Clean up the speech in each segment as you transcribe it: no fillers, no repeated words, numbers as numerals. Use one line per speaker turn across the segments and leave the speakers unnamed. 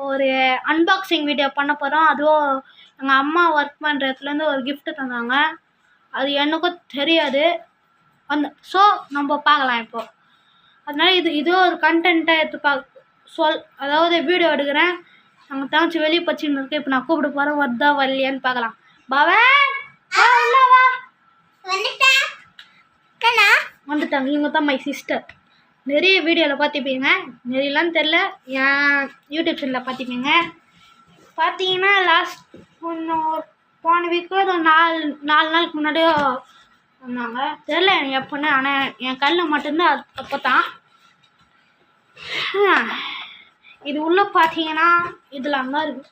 ஒரு unboxing video பண்ண போகிறோம். அதுவும் எங்கள் அம்மா ஒர்க் பண்ணுற இடத்துலேருந்து ஒரு கிஃப்ட்டு தந்தாங்க. அது எனக்கும் தெரியாது. ஸோ நம்ம பார்க்கலாம் இப்போது. அதனால இதோ ஒரு கண்டென்ட்டாக எடுத்து அதாவது வீடியோ எடுக்கிறேன். நாங்கள் தங்கச்சி வெளியே பச்சின்னு இருக்கு. இப்போ நான் கூப்பிட போகிறேன். வருதா வரலையான்னு பார்க்கலாம். பவன் வந்துட்டாங்க. இவங்க தான் மை சிஸ்டர். நிறைய வீடியோவில் பார்த்துப்பீங்க. நிறையலாம் தெரில, என் யூடியூப் சேனலில் பார்த்துப்பீங்க. பார்த்தீங்கன்னா போன வீக்கு ஒரு நாலு நாளுக்கு முன்னாடியோ வந்தாங்க. தெரில எனக்கு எப்போன்னு. ஆனால் என் கல்லில் மட்டும்தான் அப்போ தான். இது உள்ளே பார்த்தீங்கன்னா இதில் அங்கே இருக்குது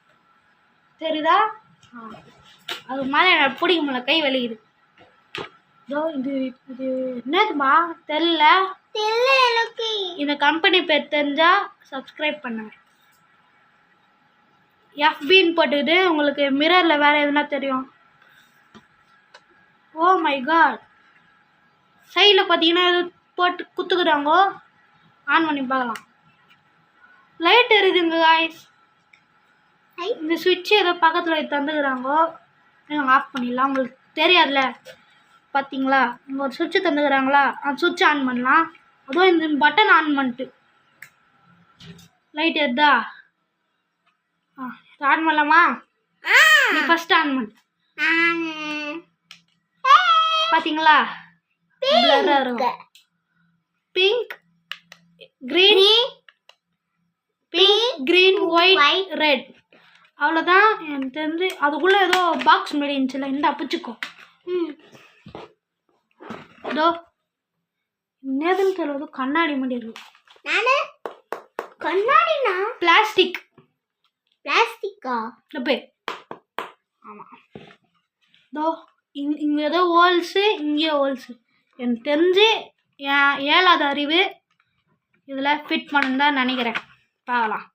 தெரியுதா? அது மேலே எனக்கு பிடிக்க முடியல, கை வலிக்குது. இது இது என்னதுமா தெரில எனக்கு. இந்த கம்பெனி பேர் தெரிஞ்சால் சப்ஸ்கிரைப் பண்ணுங்க. எஃபின்னு போட்டுது. உங்களுக்கு மிரரில் வேறு எதுனா தெரியும். Oh my god. சைடில் பார்த்தீங்கன்னா எது போட்டு குத்துக்குறாங்கோ. ஆன் பண்ணி பார்க்கலாம். லைட் எரியுதுங்க காய்ஸ். இந்த சுவிட்சு ஏதோ பக்கத்தில் தந்துக்கிறாங்கோ. நாங்கள் ஆஃப் பண்ணிடலாம். உங்களுக்கு தெரியாதுல்ல. பார்த்தீங்களா, இங்கே ஒரு சுவிட்சு தந்துக்கிறாங்களா, அந்த சுவிட்ச் ஆன் பண்ணலாம். அதுவும் இந்த பட்டன் ஆன் பண்ணிட்டு லைட் எதா ஆன் பண்ணலாமா? நீ ஃபஸ்ட் ஆன் பண்ணு. பார்த்தீங்களா, பிங்க் கிரீன் ஒயிட் ரெட். அவ்வளோதான் எனக்கு தெரிஞ்சு. அதுக்குள்ளே ஏதோ பாக்ஸ் மாரி இருந்துச்சுல, இந்த பிடிச்சிக்கோ. இதோ என்னதுன்னு தெரியல, கண்ணாடி மாதிரி இருக்கு. கண்ணாடினா பிளாஸ்டிக்கா? அப்பே ஆமாம். இதோ இங்கே ஏதோ ஹோல்ஸு, இங்கே ஹோல்ஸு. எனக்கு தெரிஞ்சு என் 7வது அறிவு இதில் ஃபிட் பண்ணு தான் நினைக்கிறேன். பார்க்கலாம்.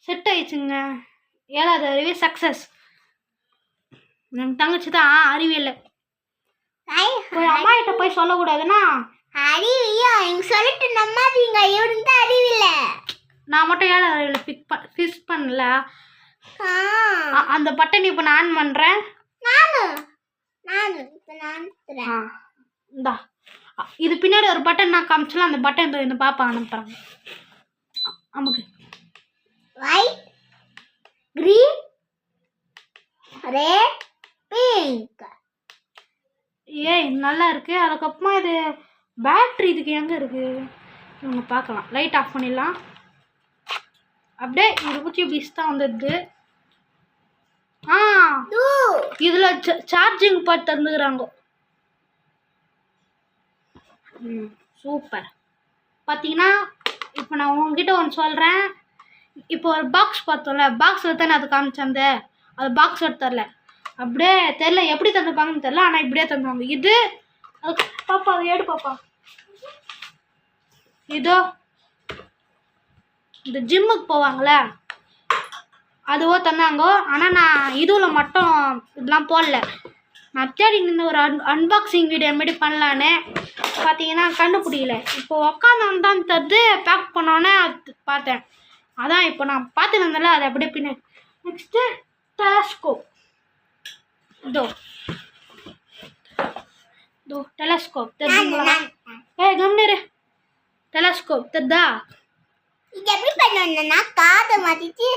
செட் ஆயிடுச்சுங்க. 7வது அறிவு சக்ஸஸ். எனக்கு தங்கச்சி தான் அறிவியல். அம்மா கிட்ட போய் சொல்லக்கூடாதுன்னா அறிவியா எங்க சொல்லிட்டு நம்பாதீங்க. இவனுக்கு அறிவில்லை. நான் மட்டும் 7வது அறிவில் ஃபிக்ஸ் பண்ணல. அந்த பட்டன் இப்போ நான் ஆன் பண்ணுறேன். இந்தா இது பின்னாடி ஒரு பட்டன் நான் காமிச்சலாம். அந்த பட்டன் இந்த பாப்பா அனுப்புறாங்க. நமக்கு ஒயிட் கிரீன் ரெட் பிங்க். ஏய் நல்லா இருக்கு. அதுக்கப்புறமா இது பேட்ரி இதுக்கு எங்கே இருக்கு இவங்க பார்க்கலாம். லைட் ஆஃப் பண்ணிடலாம். அப்படியே இது குச்சி பீஸ் தான் வந்துடுது. இதில் சார்ஜிங் பாட் தந்துக்கிறாங்க. சூப்பர். பார்த்தீங்கன்னா இப்போ நான் உங்ககிட்ட ஒன்று சொல்கிறேன். இப்போ ஒரு பாக்ஸ் பார்த்தோம்ல, பாக்ஸில் தானே அது காமிச்சேன். அது பாக்ஸ் எடுத்து தரல. அப்படியே தெரில எப்படி தந்துப்பாங்கன்னு தெரில. ஆனால் இப்படியே தந்துவாங்க. இது பாப்பா அது ஏடு பாப்பா. இதோ இந்த ஜிம்முக்கு போவாங்களே அதுவோ தந்தாங்க. ஆனால் நான் இதுவில் மட்டும் இதெல்லாம் போடல. நான் தேடி நின்று ஒரு அன்பாக்சிங் வீடியோ மாரி பண்ணலான்னு பார்த்தீங்கன்னா கண்டுபிடிக்கல. இப்போ உக்காந்து தான் தருது. பேக் பண்ணோன்னே அது பார்த்தேன். அதான் இப்போ நான் பார்த்து வந்தேன்ல, அது அப்படியே பின்னாடி. Next telescope. இதோ டெலஸ்கோப் தெரியுங்களா? கம்னரு டெலஸ்கோப் தெரிதா? இது எப்படி பண்ணணும்னா காதை மாட்டிட்டு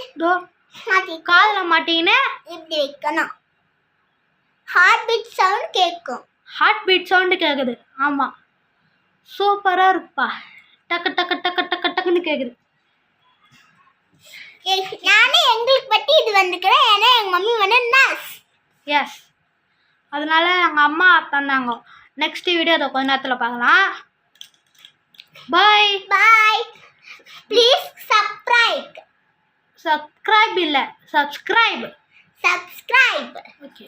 காதில் மாட்டின்னு இப்படி வைக்கணும். ஹார்ட் பீட் சவுண்டு கேட்குது. ஆமாம், சூப்பராக இருக்குப்பா. டக்கு டக்கு டக்கு டக்கு டக்குன்னு கேட்குது. நானே எங்களுக்கு பற்றி இது வந்துக்கிறேன். ஏன்னா எங்கள் மம்மி வந்து நர்ஸ். எஸ், அதனால எங்கள் அம்மா தந்தாங்க. நெக்ஸ்ட் வீடியோ அதை கொஞ்ச நேரத்தில் பார்க்கலாம். பாய் பாய். ப்ளீஸ் சப்ஸ்கிரைப் இல்லை சப்ஸ்கிரைப். ஓகே.